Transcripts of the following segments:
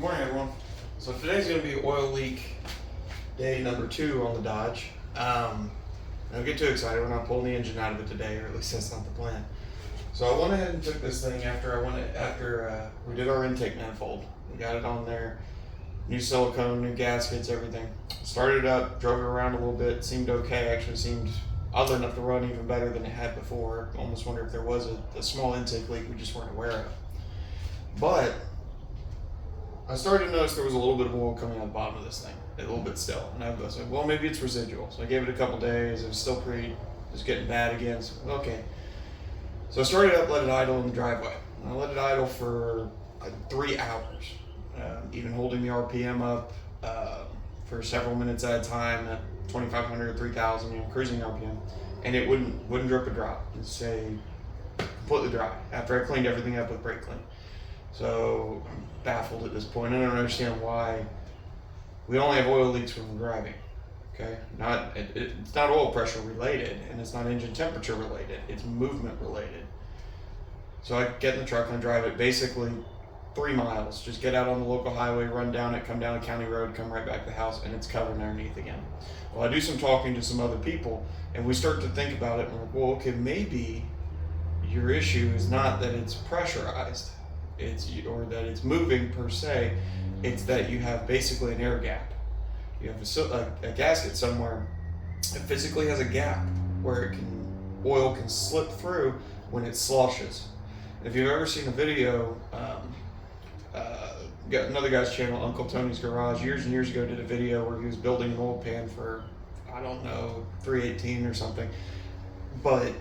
Morning, everyone. So today's going to be oil leak day number 2 on the Dodge. Don't get too excited. We're not pulling the engine out of it today, or at least that's not the plan. So I went ahead and took this thing after we did our intake manifold. We got it on there, new silicone, new gaskets, everything. Started it up, drove it around a little bit. Seemed okay. Actually seemed oddly enough to run even better than it had before. Almost wonder if there was a small intake leak we just weren't aware of. But I started to notice there was a little bit of oil coming out the bottom of this thing, a little bit still. And I was like, well, maybe it's residual. So I gave it a couple days. It was still it was getting bad again. So, okay. So I started up, let it idle in the driveway. And I let it idle for like 3 hours, even holding the RPM up for several minutes at a time at 2,500, 3,000, cruising RPM. And it wouldn't drip a drop. It'd stay completely dry after I cleaned everything up with brake clean. So I'm baffled at this point. I don't understand why we only have oil leaks when we're driving. Okay, it's not oil pressure related, and it's not engine temperature related. It's movement related. So I get in the truck and I drive it basically 3 miles. Just get out on the local highway, run down it, come down a county road, come right back to the house, and it's covered underneath again. Well, I do some talking to some other people, and we start to think about it, and we're like, well, okay, maybe your issue is not that it's pressurized. Or that it's moving per se. It's that you have basically an air gap. You have a gasket somewhere that physically has a gap where oil can slip through when it sloshes. If you've ever seen a video, got another guy's channel, Uncle Tony's Garage, years and years ago, did a video where he was building an oil pan for, I don't know, 318 or something, but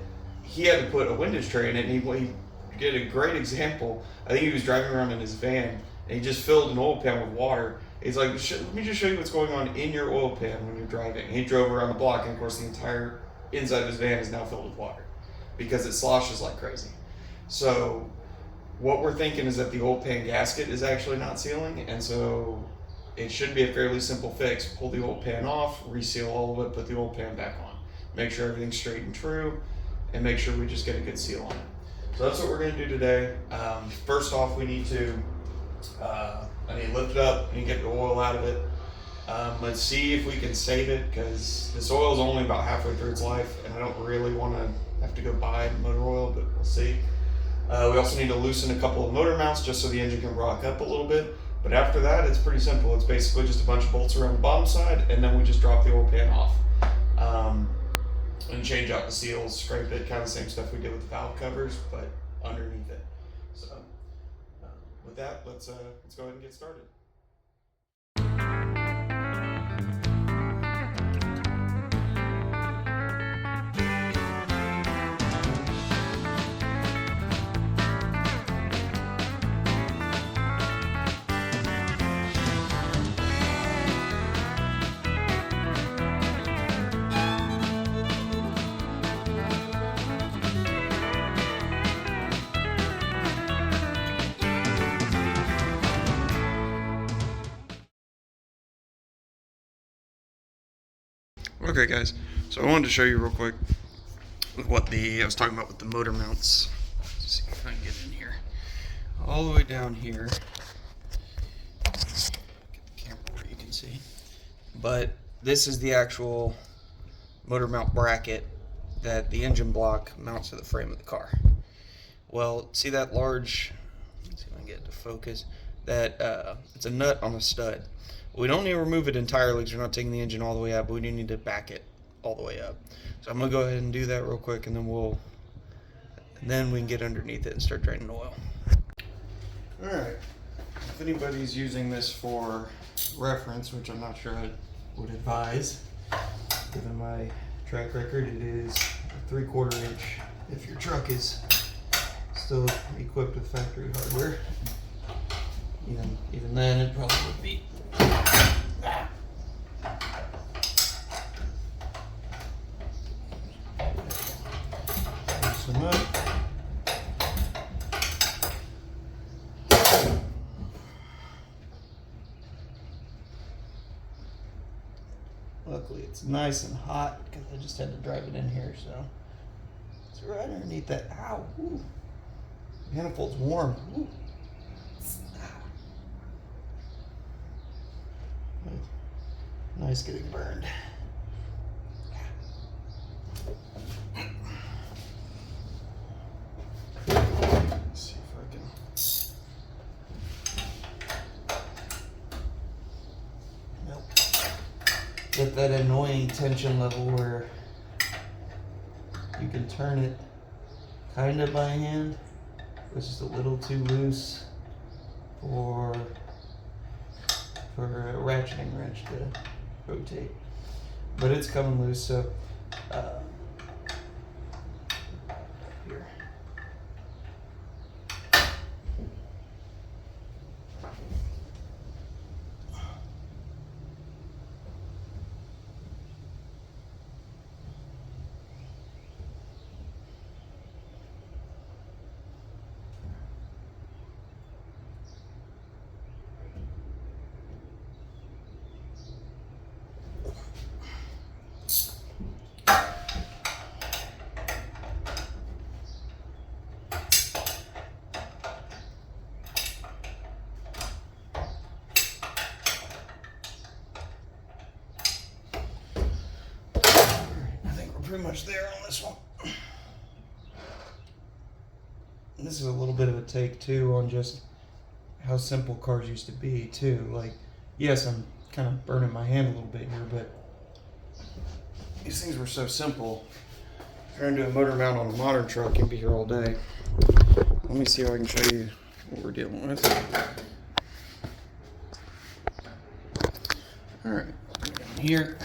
he had to put a windage tray in it, and he did a great example. I think he was driving around in his van and he just filled an oil pan with water. He's like, let me just show you what's going on in your oil pan when you're driving. And he drove around the block, and of course the entire inside of his van is now filled with water because it sloshes like crazy. So what we're thinking is that the oil pan gasket is actually not sealing, and so it should be a fairly simple fix. Pull the oil pan off, reseal all of it, put the oil pan back on. Make sure everything's straight and true, and make sure we just get a good seal on it. So that's what we're going to do today. First off, we need to, I need to lift it up and get the oil out of it. Let's see if we can save it, because this oil is only about halfway through its life, and I don't really want to have to go buy motor oil, but we'll see. We also need to loosen a couple of motor mounts just so the engine can rock up a little bit. But after that, it's pretty simple. It's basically just a bunch of bolts around the bottom side, and then we just drop the oil pan off. And change out the seals, scrape it, kind of the same stuff we did with the valve covers, but underneath it. So with that, let's go ahead and get started. Okay guys, so I wanted to show you real quick what I was talking about with the motor mounts. Let's see if I can get in here. All the way down here. Get the camera where you can see. But this is the actual motor mount bracket that the engine block mounts to the frame of the car. Well, see that large, let's see if I can get it to focus, that it's a nut on a stud. We don't need to remove it entirely because we're not taking the engine all the way up, but we do need to back it all the way up. So I'm going to go ahead and do that real quick, and then we can get underneath it and start draining oil. Alright, if anybody's using this for reference, which I'm not sure I would advise, given my track record, it is a 3/4 inch if your truck is still equipped with factory hardware. Even then, it probably would be. Loosen up. Luckily, it's nice and hot because I just had to drive it in here, so it's right underneath that. Ow! Ooh. Manifold's warm. Ooh. Nice getting burned. Let's see if I can. Nope. Get that annoying tension level where you can turn it kind of by hand, which is a little too loose for a ratcheting wrench to rotate. But it's coming loose, so here. Pretty much there on this one. And this is a little bit of a take too on just how simple cars used to be too. Like, yes, I'm kind of burning my hand a little bit here, but these things were so simple. Trying to do a motor mount on a modern truck, you'd be here all day. Let me see if I can show you what we're dealing with. All right, here.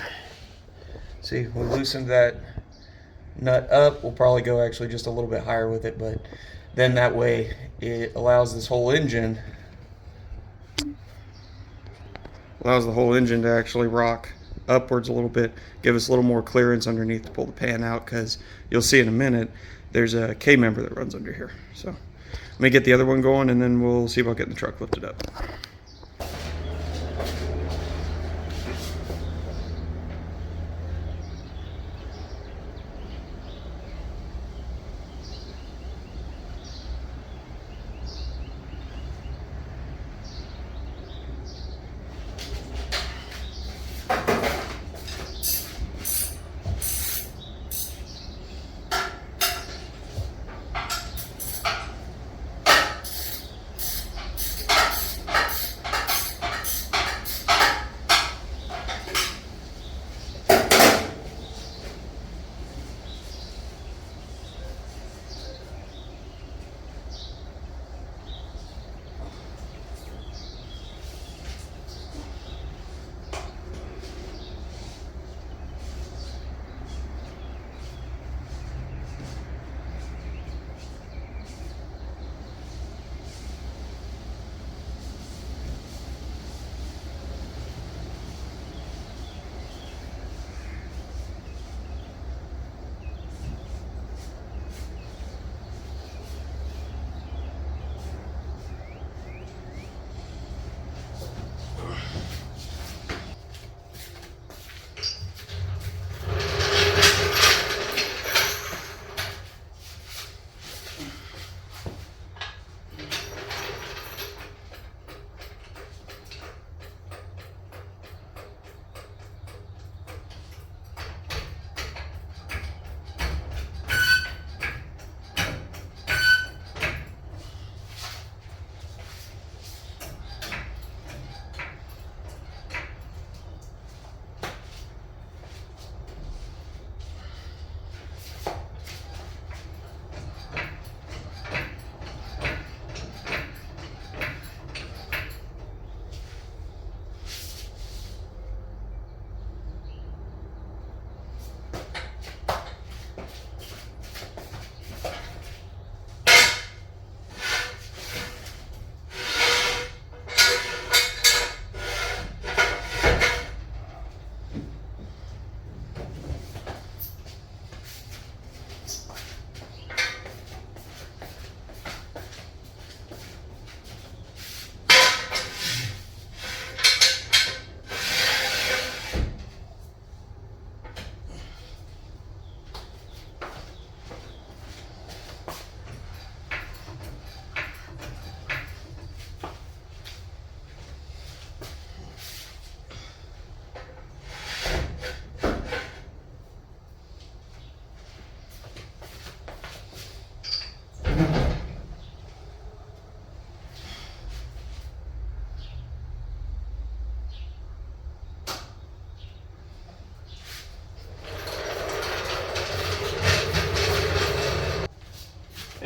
See, we loosened that nut up. We'll probably go actually just a little bit higher with it, but then that way it allows this whole engine, to actually rock upwards a little bit, give us a little more clearance underneath to pull the pan out, because you'll see in a minute there's a K-member that runs under here. So let me get the other one going and then we'll see about getting the truck lifted up.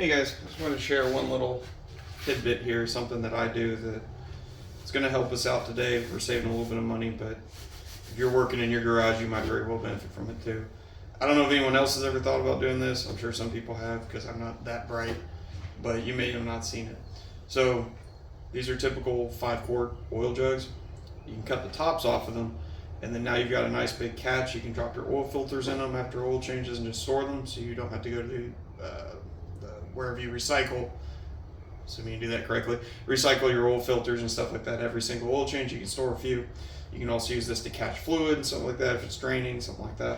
Hey guys, I just wanted to share one little tidbit here, something that I do that it's going to help us out today. We're saving a little bit of money, but if you're working in your garage, you might very well benefit from it too. I don't know if anyone else has ever thought about doing this. I'm sure some people have because I'm not that bright, but you may have not seen it. So these are typical 5-quart oil jugs. You can cut the tops off of them, and then now you've got a nice big catch. You can drop your oil filters in them after oil changes and just store them, so you don't have to go to wherever you recycle, assuming you do that correctly, recycle your oil filters and stuff like that every single oil change. You can store a few. You can also use this to catch fluid and stuff like that if it's draining, something like that.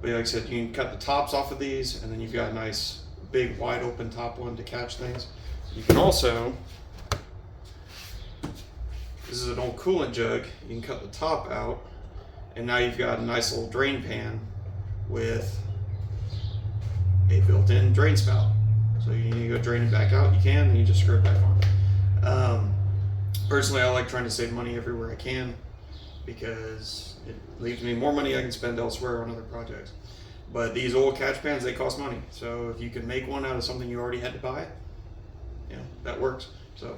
But like I said, you can cut the tops off of these, and then you've got a nice big wide open top one to catch things. You can also, this is an old coolant jug, you can cut the top out, and now you've got a nice little drain pan with a built-in drain spout. So you need to go drain it back out, you can, and you just screw it back on. Personally, I like trying to save money everywhere I can because it leaves me more money I can spend elsewhere on other projects. But these oil catch pans, they cost money. So if you can make one out of something you already had to buy, you know, that works. So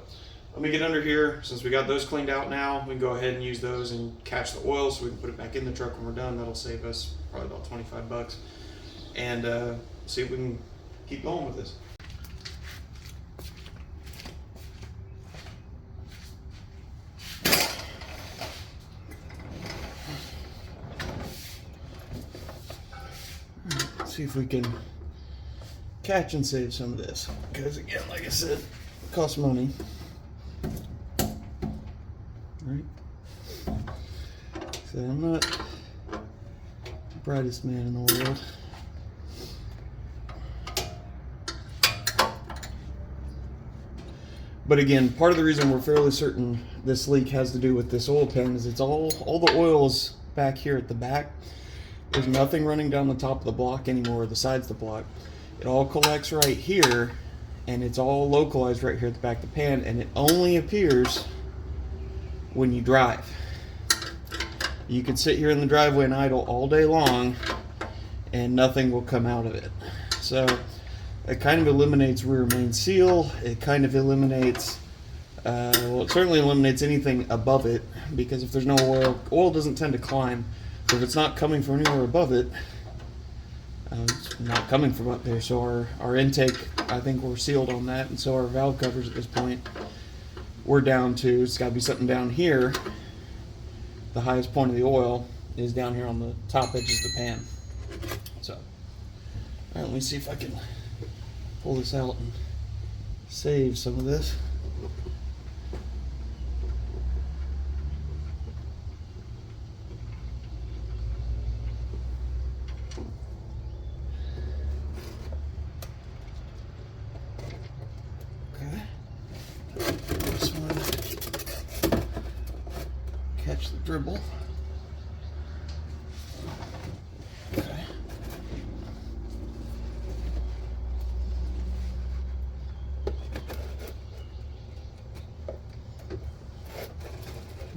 let me get under here. Since we got those cleaned out now, we can go ahead and use those and catch the oil so we can put it back in the truck when we're done. That'll save us probably about 25 bucks. And see if we can keep going with this. See if we can catch and save some of this, because again, like I said, it costs money. Right? So I'm not the brightest man in the world. But again, part of the reason we're fairly certain this leak has to do with this oil pan is it's all the oil's back here at the back. There's nothing running down the top of the block anymore, or the sides of the block. It all collects right here, and it's all localized right here at the back of the pan, and it only appears when you drive. You can sit here in the driveway and idle all day long, and nothing will come out of it. So it kind of eliminates rear main seal. It kind of eliminates, well, it certainly eliminates anything above it, because if there's no oil doesn't tend to climb. So if it's not coming from anywhere above it, it's not coming from up there. So our intake, I think we're sealed on that, and so our valve covers at this point, we're down to, it's got to be something down here. The highest point of the oil is down here on the top edges of the pan. So, all right, let me see if I can pull this out and save some of this. This one, catch the dribble. Okay.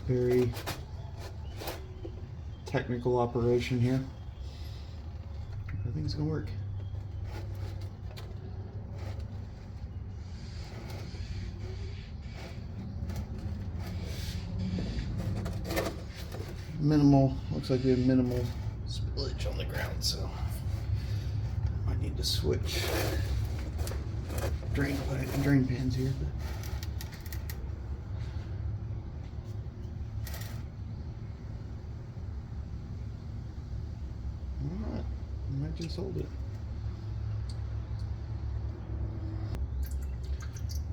Very technical operation here. I think it's gonna work. Minimal, looks like we have minimal spillage on the ground, so I might need to switch drain pans here. Alright, I might just hold it.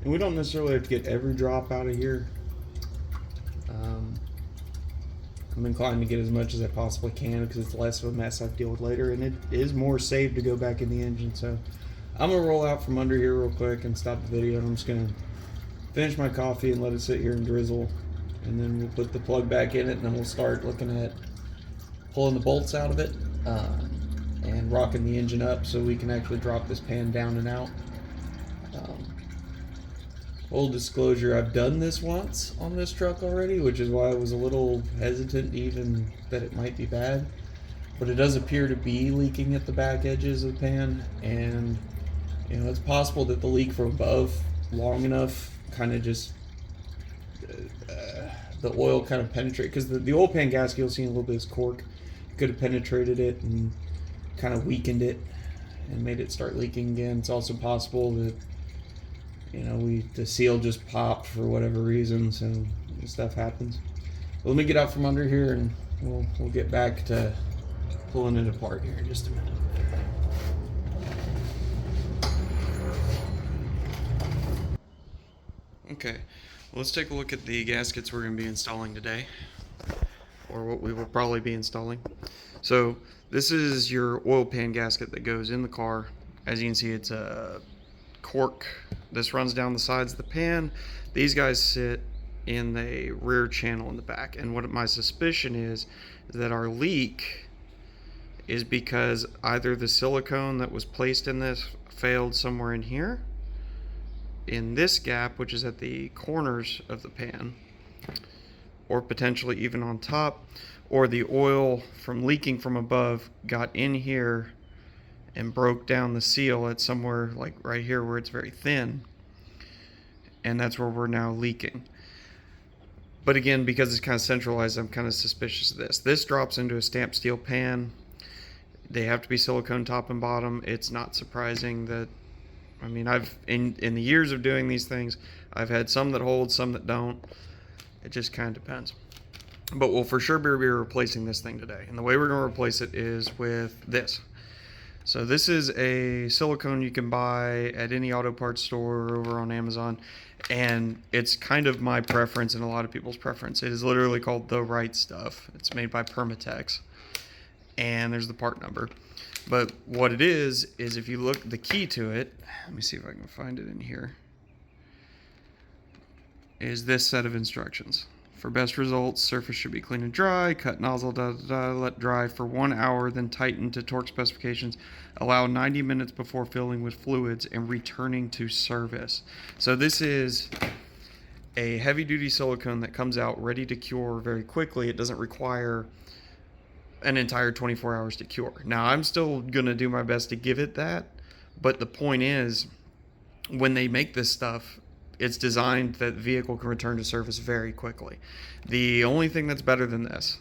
And we don't necessarily have to get every drop out of here. I'm inclined to get as much as I possibly can because it's less of a mess I have to deal with later, and it is more safe to go back in the engine. So I'm gonna roll out from under here real quick and stop the video, and I'm just gonna finish my coffee and let it sit here and drizzle, and then we'll put the plug back in it, and then we'll start looking at pulling the bolts out of it and rocking the engine up so we can actually drop this pan down and out. Full disclosure, I've done this once on this truck already, which is why I was a little hesitant even that it might be bad. But it does appear to be leaking at the back edges of the pan, and You know, it's possible that the leak from above long enough kind of just the oil kind of penetrate, because the oil pan gasket, you'll see a little bit of cork could have penetrated it and kind of weakened it and made it start leaking again. It's also possible that, you know, the seal just popped for whatever reason, so stuff happens. But let me get out from under here and we'll get back to pulling it apart here in just a minute. Okay, well, let's take a look at the gaskets we're going to be installing today, or what we will probably be installing. So this is your oil pan gasket that goes in the car. As you can see, it's a cork. This runs down the sides of the pan. These guys sit in the rear channel in the back, and what my suspicion is that our leak is because either the silicone that was placed in this failed somewhere in here, in this gap, which is at the corners of the pan, or potentially even on top, or the oil from leaking from above got in here and broke down the seal at somewhere like right here where it's very thin, and that's where we're now leaking. But again, because it's kind of centralized, I'm kind of suspicious of this. This drops into a stamped steel pan. They have to be silicone top and bottom. It's not surprising that, I mean, I've in the years of doing these things, I've had some that hold, some that don't. It just kind of depends. But we'll for sure be replacing this thing today. And the way we're going to replace it is with this. So this is a silicone you can buy at any auto parts store or over on Amazon. And it's kind of my preference and a lot of people's preference. It is literally called The Right Stuff. It's made by Permatex. And there's the part number. But what it is if you look, the key to it, let me see if I can find it in here, is this set of instructions. For best results, surface should be clean and dry, cut nozzle, let dry for 1 hour, then tighten to torque specifications, allow 90 minutes before filling with fluids and returning to service. So this is a heavy duty silicone that comes out ready to cure very quickly. It doesn't require an entire 24 hours to cure. Now, I'm still gonna do my best to give it that, but the point is, when they make this stuff, it's designed that the vehicle can return to service very quickly. The only thing that's better than this,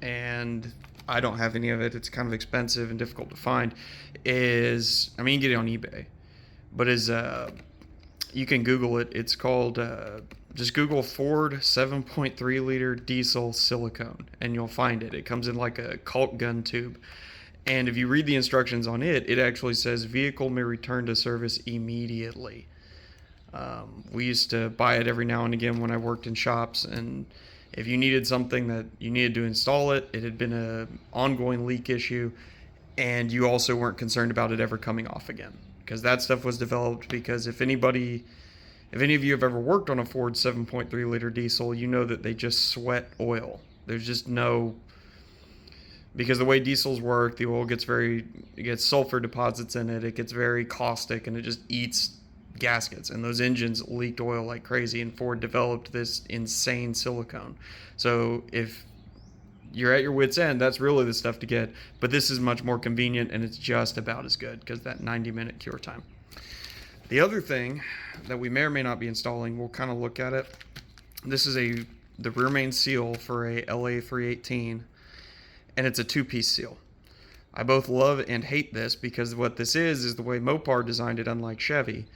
and I don't have any of it, it's kind of expensive and difficult to find, is, I mean, you can get it on eBay, but you can Google it. It's called, just Google Ford 7.3 liter diesel silicone and you'll find it. It comes in like a caulk gun tube. And if you read the instructions on it, it actually says vehicle may return to service immediately. We used to buy it every now and again when I worked in shops, and if you needed something that you needed to install it, it had been an ongoing leak issue, and you also weren't concerned about it ever coming off again. Because that stuff was developed because if any of you have ever worked on a Ford 7.3 liter diesel, you know that they just sweat oil. There's just no, because the way diesels work, the oil gets sulfur deposits in it, it gets very caustic, and it just eats gaskets, and those engines leaked oil like crazy, and Ford developed this insane silicone. So if you're at your wit's end, that's really the stuff to get, but this is much more convenient and it's just about as good because that 90-minute cure time. The other thing that we may or may not be installing, we'll kind of look at it. This is the rear main seal for a LA318, and it's a two-piece seal. I both love and hate this because what this is the way Mopar designed it, unlike Chevy,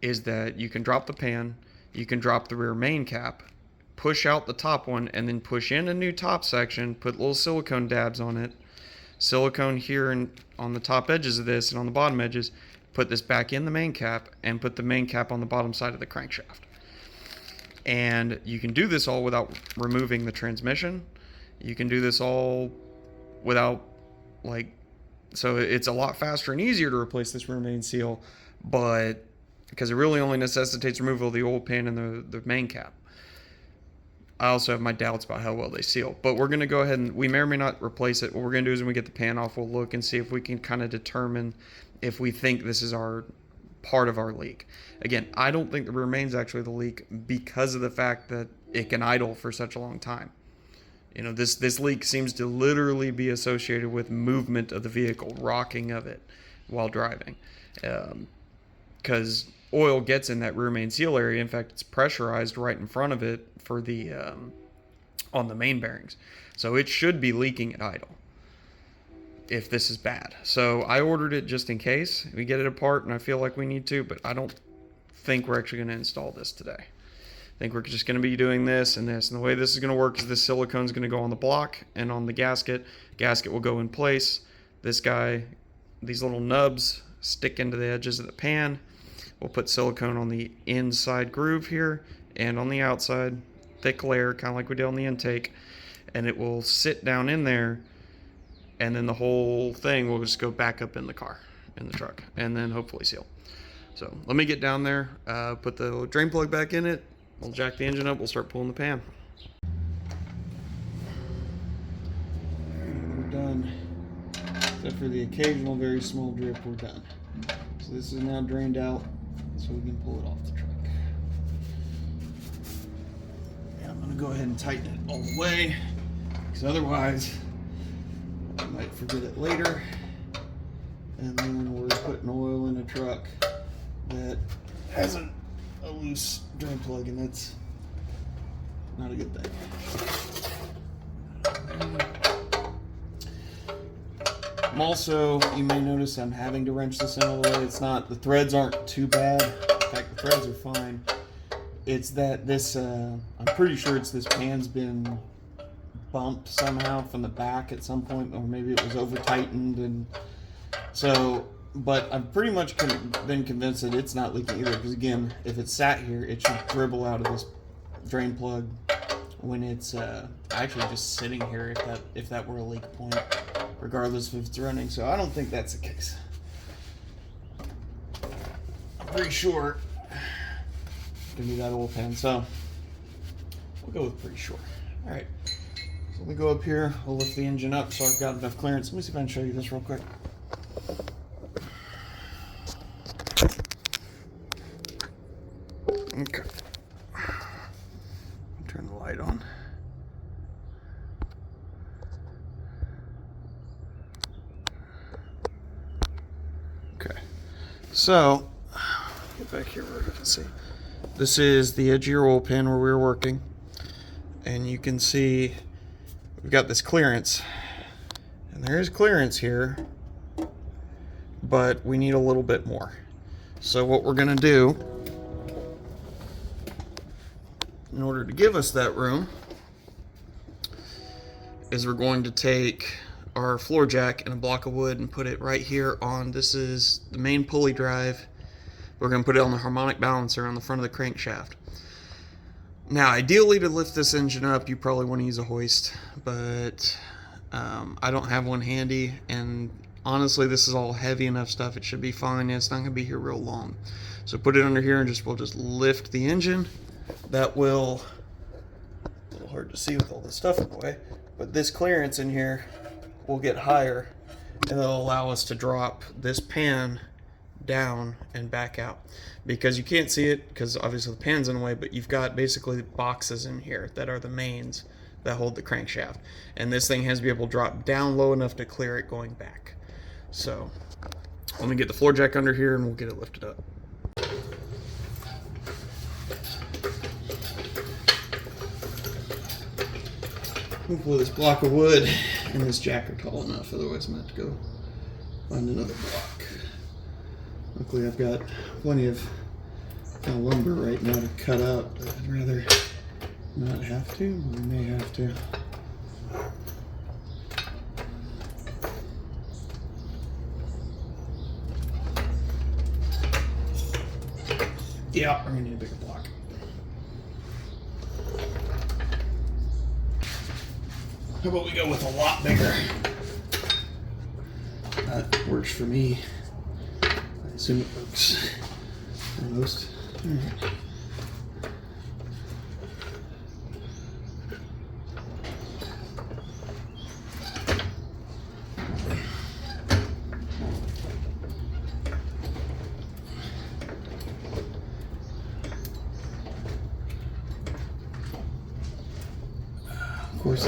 is that you can drop the pan, you can drop the rear main cap, push out the top one, and then push in a new top section, put little silicone dabs on it, silicone here and on the top edges of this and on the bottom edges, put this back in the main cap, and put the main cap on the bottom side of the crankshaft. And you can do this all without removing the transmission. You can do this all without, so it's a lot faster and easier to replace this rear main seal, but because it really only necessitates removal of the oil pan and the main cap. I also have my doubts about how well they seal, but we're going to go ahead and we may or may not replace it. What we're going to do is when we get the pan off, we'll look and see if we can kind of determine if we think this is our part of our leak. Again, I don't think the rear main's actually the leak because of the fact that it can idle for such a long time. You know, this leak seems to literally be associated with movement of the vehicle, rocking of it while driving. because oil gets in that rear main seal area. In fact, it's pressurized right in front of it for the on the main bearings, so it should be leaking at idle if this is bad. So I ordered it just in case we get it apart, and I feel like we need to, but I don't think we're actually going to install this today. I think we're just going to be doing this and this, and the way this is going to work is this silicone is going to go on the block and on the gasket. Gasket will go in place. This guy, these little nubs stick into the edges of the pan. We'll put silicone on the inside groove here and on the outside, thick layer, kind of like we did on the intake, and it will sit down in there, and then the whole thing will just go back up in the car, in the truck, and then hopefully seal. So let me get down there, put the drain plug back in it, we'll jack the engine up, we'll start pulling the pan. We're done. Except for the occasional very small drip, we're done. So this is now drained out, so we can pull it off the truck. And I'm gonna go ahead and tighten it all the way, because otherwise I might forget it later. And then we're putting oil in a truck that has a loose drain plug, and that's not a good thing. I'm also, you may notice I'm having to wrench this in all the way. It's not, the threads aren't too bad. In fact, the threads are fine. It's that this, I'm pretty sure it's this pan's been bumped somehow from the back at some point, or maybe it was over tightened, and so, but I'm pretty much been convinced that it's not leaking either, because again, if it's sat here, it should dribble out of this drain plug when it's actually just sitting here, if that were a leak point, regardless if it's running. So I don't think that's the case. I'm pretty sure it's gonna be that oil pan, so we'll go with pretty sure. All right, so we go up here, we'll lift the engine up so I've got enough clearance. Let me see if I can show you this real quick. Okay, turn the light on. Okay, so get back here where you can see. This is the edge of your oil pan where we were working, and you can see we've got this clearance, and there is clearance here, but we need a little bit more. So what we're gonna do, in order to give us that room, is we're going to take our floor jack and a block of wood and put it right here on, this is the main pulley drive. We're going to put it on the harmonic balancer on the front of the crankshaft. Now, ideally, to lift this engine up, you probably want to use a hoist, but I don't have one handy, and honestly, this is all heavy enough stuff. It should be fine. It's not going to be here real long. So put it under here and we'll just lift the engine. That will, a little hard to see with all this stuff in the way, but this clearance in here will get higher, and it'll allow us to drop this pan down and back out, because you can't see it because obviously the pan's in the way, but you've got basically boxes in here that are the mains that hold the crankshaft, and this thing has to be able to drop down low enough to clear it going back. So let me get the floor jack under here and we'll get it lifted up. Hopefully this block of wood and this jack are tall enough, otherwise I'm going to have to go find another block. Luckily I've got plenty of kind of lumber right now to cut up, but I'd rather not have to, but we may have to. Yeah, we're going to need a bigger block. How about we go with a lot bigger? That works for me. I assume it works for most. All right. Of course,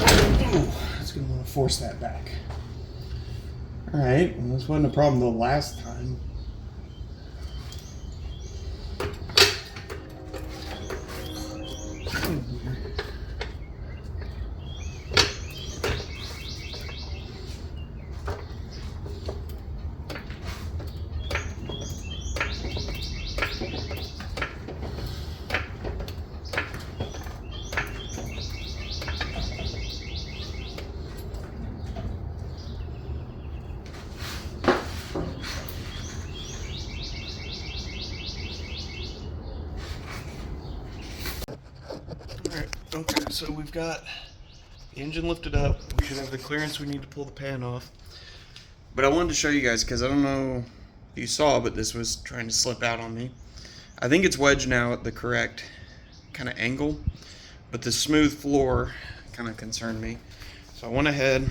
it's going to want to force that back. Alright, well, this wasn't a problem the last time. Okay, so we've got the engine lifted up. We should have the clearance we need to pull the pan off. But I wanted to show you guys because I don't know if you saw, but this was trying to slip out on me. I think it's wedged now at the correct kind of angle, but the smooth floor kind of concerned me. So I went ahead,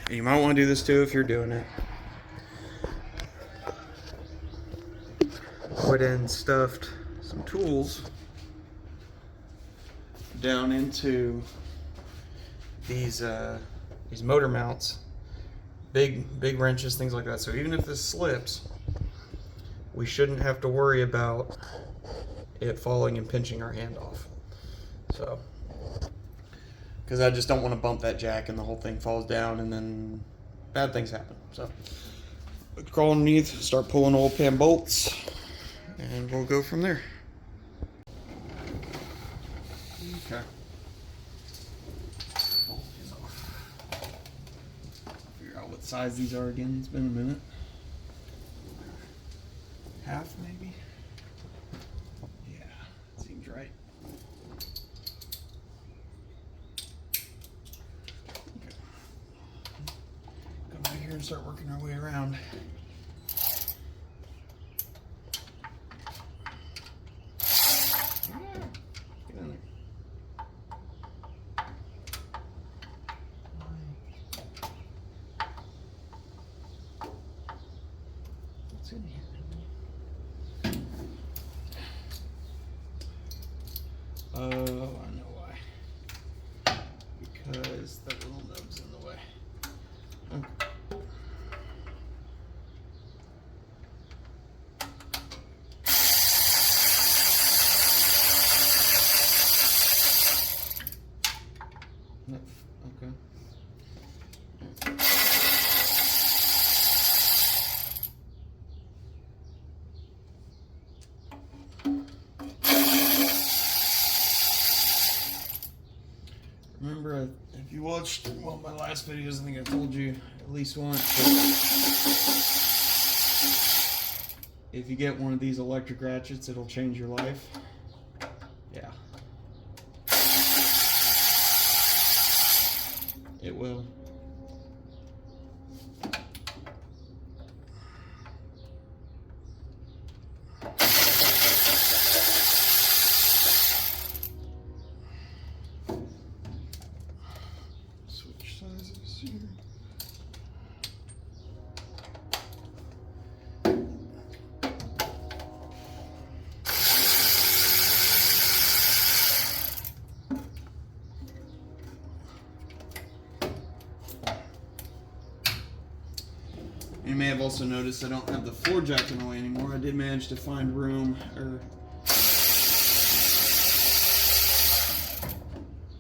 and you might want to do this too if you're doing it. Went in, stuffed some tools down into these motor mounts, big wrenches, things like that. So even if this slips, we shouldn't have to worry about it falling and pinching our hand off. So, because I just don't want to bump that jack and the whole thing falls down and then bad things happen. So, crawl underneath, start pulling oil pan bolts, and we'll go from there. Okay. Figure out what size these are again. It's been a minute. Half, maybe? Yeah, seems right. Okay. Go back here and start working our way around. Get in there. What's in here? Oh, I know why. Because the little nub's in the way. Okay. Okay. Remember, if you watched one of my last videos, I think I told you at least once, but if you get one of these electric ratchets, it'll change your life. Yeah. It will. Switch sizes here. You may have also noticed I don't have the floor jack in the way anymore. I did manage to find room, or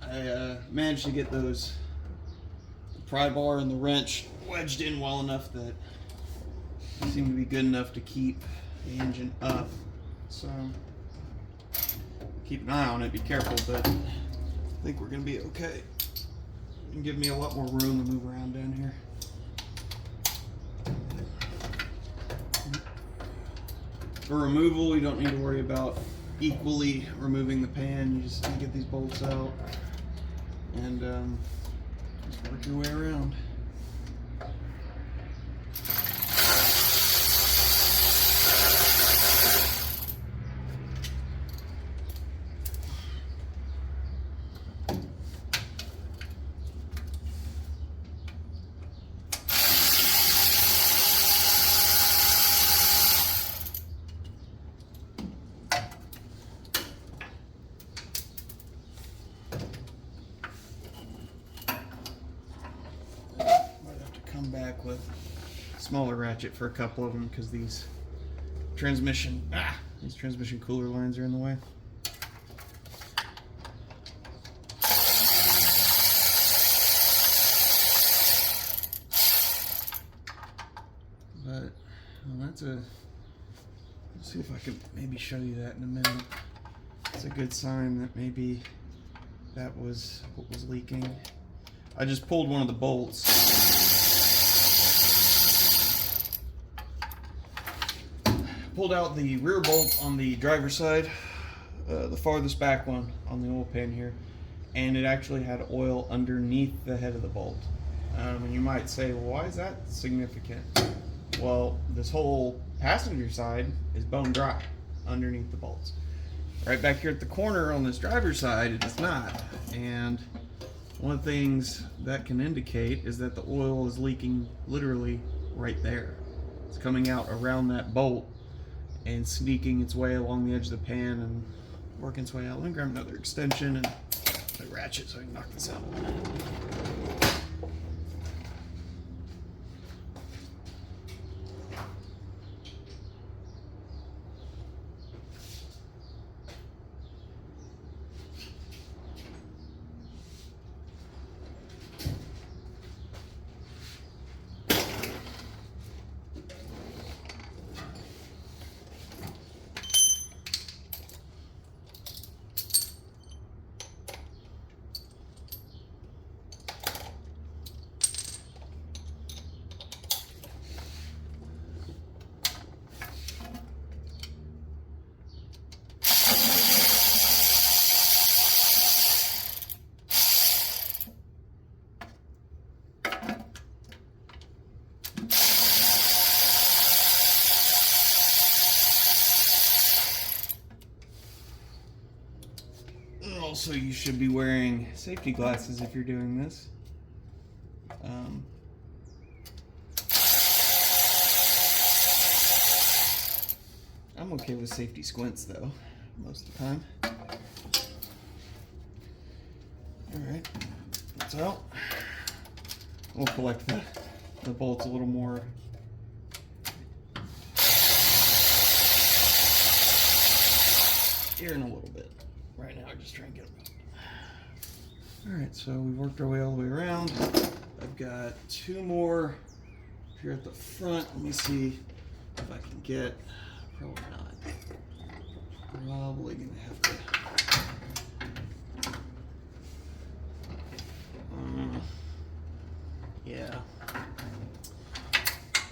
I managed to get those, the pry bar and the wrench wedged in well enough that they seem to be good enough to keep the engine up. So keep an eye on it, be careful, but I think we're gonna be okay. And give me a lot more room to move around down here. For removal, you don't need to worry about equally removing the pan. You just get these bolts out and just work your way around. Back with a smaller ratchet for a couple of them because these transmission cooler lines are in the way. let's see if I can maybe show you that in a minute. It's a good sign that maybe that was what was leaking. I just pulled one of the bolts. Pulled out the rear bolt on the driver's side, the farthest back one on the oil pan here, and it actually had oil underneath the head of the bolt. And you might say, well, why is that significant? Well, this whole passenger side is bone dry underneath the bolts. Right back here at the corner on this driver's side, it is not. And one of the things that can indicate is that the oil is leaking literally right there. It's coming out around that bolt and sneaking its way along the edge of the pan and working its way out. Let me grab another extension and a ratchet so I can knock this out. Also, you should be wearing safety glasses if you're doing this. I'm okay with safety squints though, most of the time. Alright, that's out. We'll collect the bolts a little more. Here in a little bit. Right now, I'm just trying to get them out. Alright, so we've worked our way all the way around. I've got two more here at the front. Let me see if I can get. Probably not. Probably gonna have to. Yeah.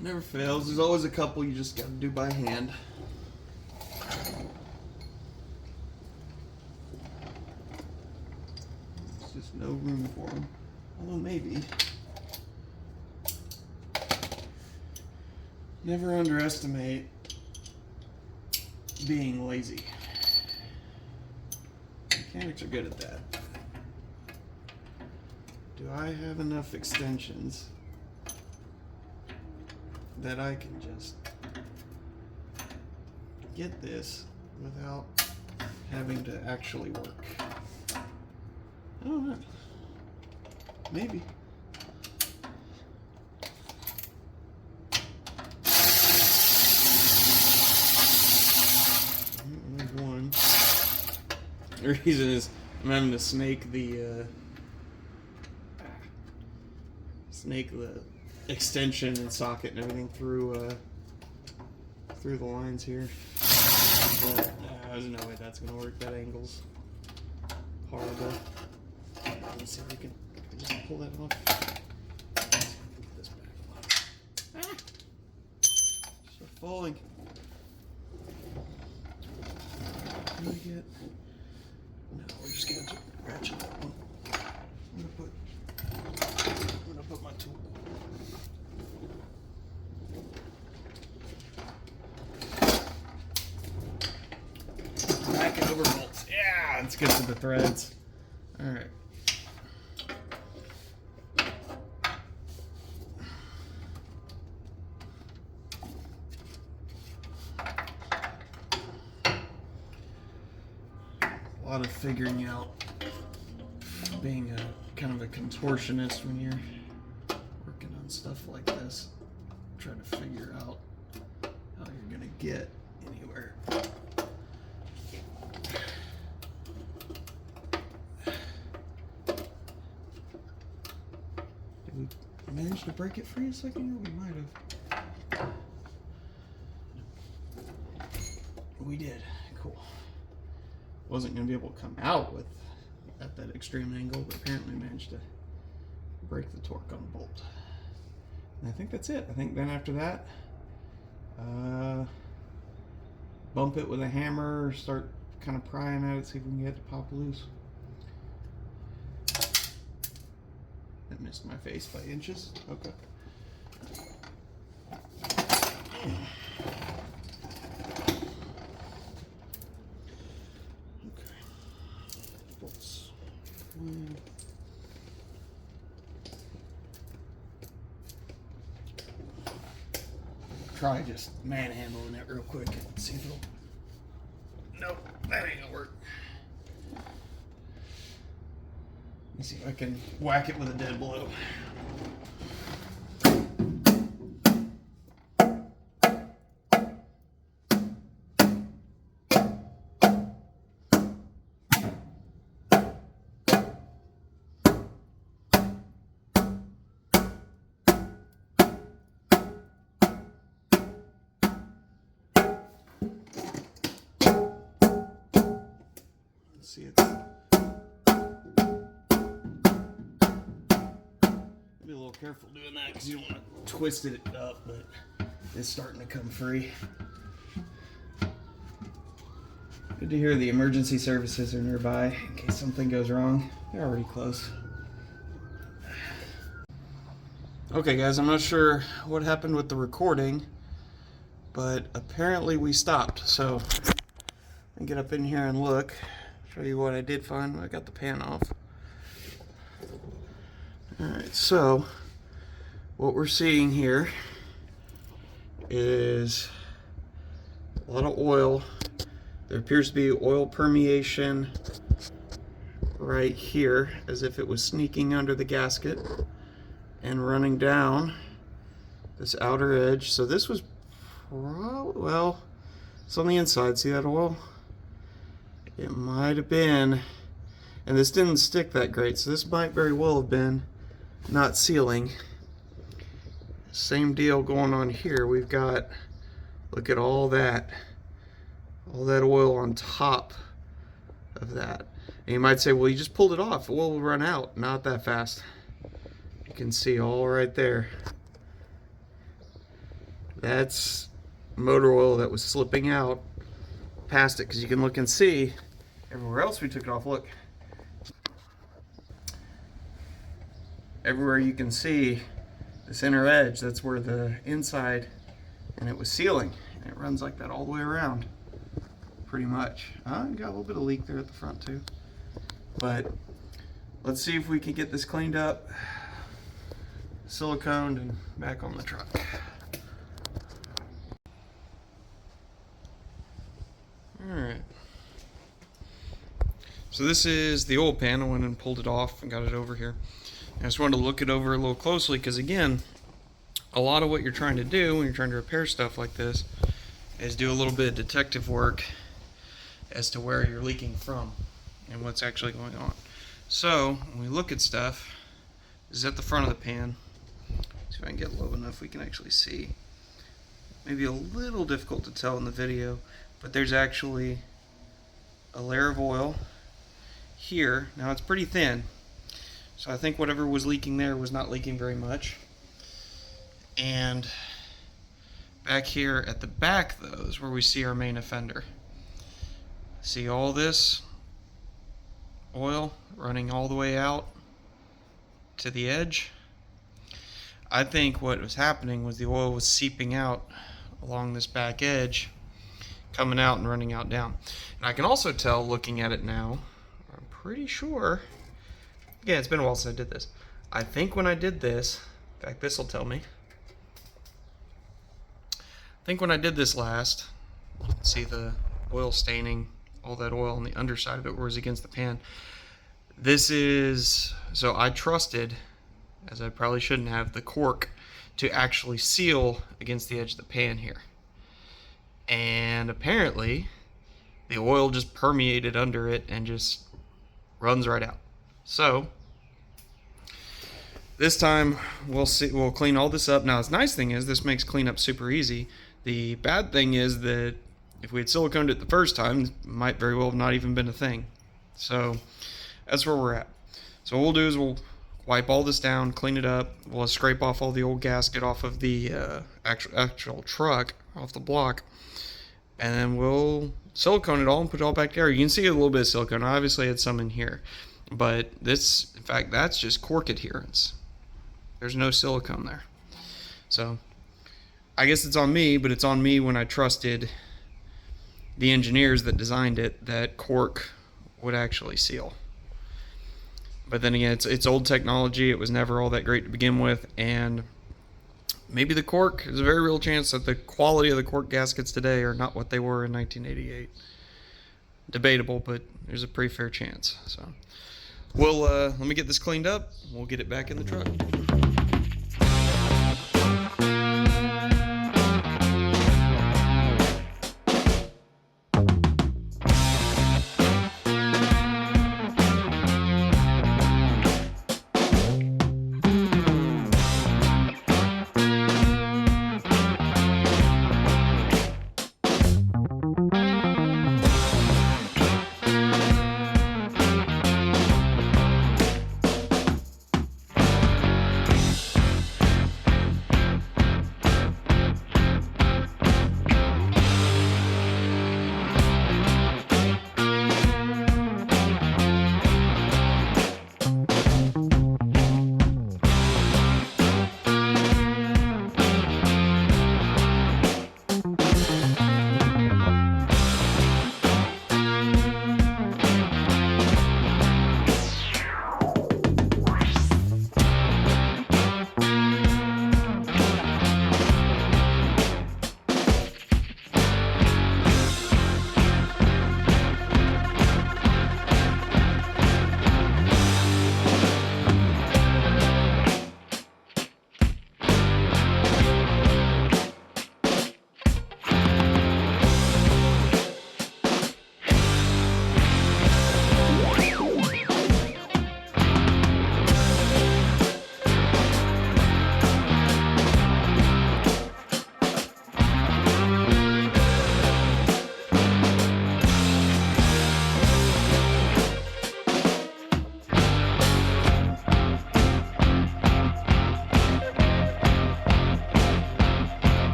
Never fails. There's always a couple you just gotta do by hand. There's just no room for them. Although maybe. Never underestimate being lazy. Mechanics are good at that. Do I have enough extensions that I can just get this without having to actually work? I don't know. Maybe. One. The reason is I'm having to snake the extension and socket and everything through the lines here. But, there's no way that's gonna work. That angle's horrible. Let's see if we can just pull that off. Put this back on. Start falling. What do I get? No, we're just gonna ratchet that one. I'm gonna put my tool. Back and over bolts. Yeah, let's get to the threads. All right. A lot of figuring out, being a kind of a contortionist when you're working on stuff like this. Trying to figure out how you're gonna get anywhere. Did we manage to break it free a second ago? We might have. wasn't going to be able to come out with at that extreme angle, but apparently managed to break the torque on the bolt. And I think that's it. I think then after that, bump it with a hammer, start kind of prying at it, see if we can get it to pop loose. That missed my face by inches. Okay. Bolts. Try just manhandling it real quick. See if it'll. Nope, that ain't gonna work. Let me see if I can whack it with a dead blow. See it. Be a little careful doing that because you don't want to twist it up, but it's starting to come free. Good to hear the emergency services are nearby in case something goes wrong. They're already close. Okay guys, I'm not sure what happened with the recording, but apparently we stopped. So I get up in here and look. Show you what I did find when I got the pan off. Alright, so what we're seeing here is a lot of oil. There appears to be oil permeation right here, as if it was sneaking under the gasket and running down this outer edge. So this was well, it's on the inside. See that oil? It might have been, and this didn't stick that great, so this might very well have been not sealing. Same deal going on here. We've got, look at all that oil on top of that. And you might say, well, you just pulled it off. Oil will run out. Not that fast. You can see all right there. That's motor oil that was slipping out past it, because you can look and see everywhere else we took it off. Look, everywhere you can see this inner edge, that's where the inside, and it was sealing, and it runs like that all the way around pretty much. Got a little bit of leak there at the front too, but let's see if we can get this cleaned up, siliconed, and back on the truck. Alright, so this is the old pan. I went and pulled it off and got it over here. I just wanted to look it over a little closely because, again, a lot of what you're trying to do when you're trying to repair stuff like this is do a little bit of detective work as to where you're leaking from and what's actually going on. So when we look at stuff, this is at the front of the pan. See if I can get low enough we can actually see. Maybe a little difficult to tell in the video, but there's actually a layer of oil here. Now it's pretty thin, so I think whatever was leaking there was not leaking very much. And back here at the back, though, is where we see our main offender. See all this oil running all the way out to the edge? I think what was happening was the oil was seeping out along this back edge, coming out and running out down. And I can also tell, looking at it now, I'm pretty sure, yeah, it's been a while since I did this. I think when I did this, in fact, this will tell me. I think when I did this last, you can see the oil staining, all that oil on the underside of it where it was against the pan. This is, so I trusted, as I probably shouldn't have, the cork to actually seal against the edge of the pan here. And apparently the oil just permeated under it and just runs right out. So this time we'll clean all this up. Now, the nice thing is this makes cleanup super easy. The bad thing is that if we had siliconed it the first time, it might very well have not even been a thing. So that's where we're at. So what we'll do is we'll wipe all this down, clean it up. We'll scrape off all the old gasket off of the actual truck, off the block, and then we'll silicone it all and put it all back together. You can see a little bit of silicone. Obviously, I had some in here, but this, in fact, that's just cork adherence. There's no silicone there. So I guess it's on me, but it's on me when I trusted the engineers that designed it that cork would actually seal. But then again, it's old technology. It was never all that great to begin with, and maybe the cork, there's a very real chance that the quality of the cork gaskets today are not what they were in 1988. Debatable, but there's a pretty fair chance. So we'll let me get this cleaned up. We'll get it back in the truck.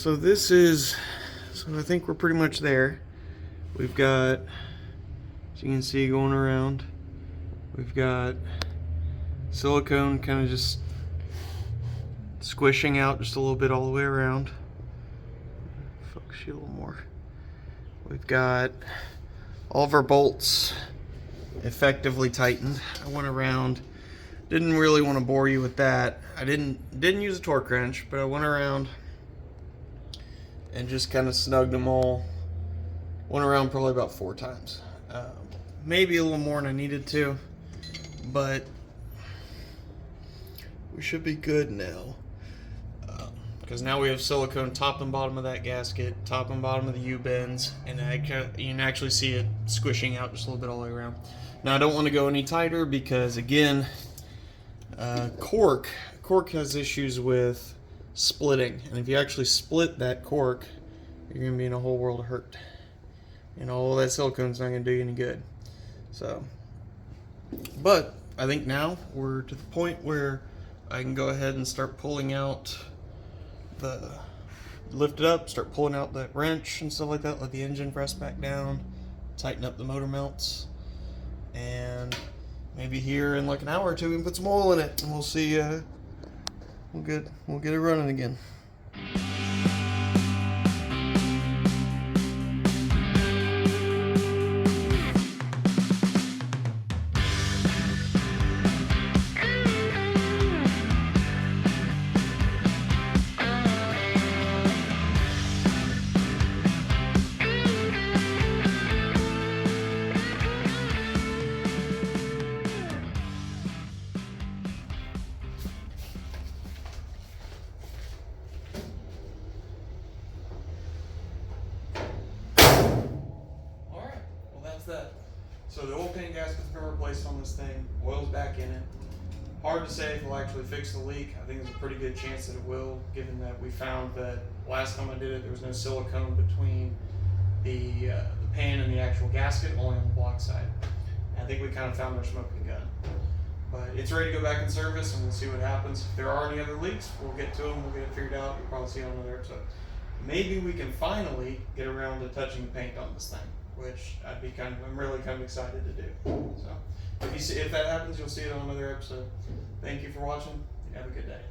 So I think we're pretty much there. We've got, as you can see going around, we've got silicone kind of just squishing out just a little bit all the way around. Focus you a little more. We've got all of our bolts effectively tightened. I went around, didn't really want to bore you with that. I didn't use a torque wrench, but I went around and just kind of snugged them all. Went around probably about 4 times. Maybe a little more than I needed to, but we should be good now. Because now we have silicone top and bottom of that gasket, top and bottom of the U-bends, and you can actually see it squishing out just a little bit all the way around. Now I don't want to go any tighter because, again, cork has issues with splitting, and if you actually split that cork, you're going to be in a whole world of hurt. And all that silicone's not going to do you any good. So, but I think now we're to the point where I can go ahead and start pulling out lift it up, start pulling out that wrench and stuff like that, let the engine press back down, tighten up the motor mounts, and maybe here in like an hour or two we can put some oil in it, and we'll see, we'll get it running again. that. So the oil pan gasket's been replaced on this thing. Oil's back in it. Hard to say if it'll actually fix the leak. I think there's a pretty good chance that it will, given that we found that last time I did it, there was no silicone between the pan and the actual gasket, only on the block side. And I think we kind of found our smoking gun. But it's ready to go back in service, and we'll see what happens. If there are any other leaks, we'll get to them. We'll get it figured out. You'll probably see it on another episode. Maybe we can finally get around to touching the paint on this thing, which I'm really kind of excited to do. So if that happens, you'll see it on another episode. Thank you for watching. Have a good day.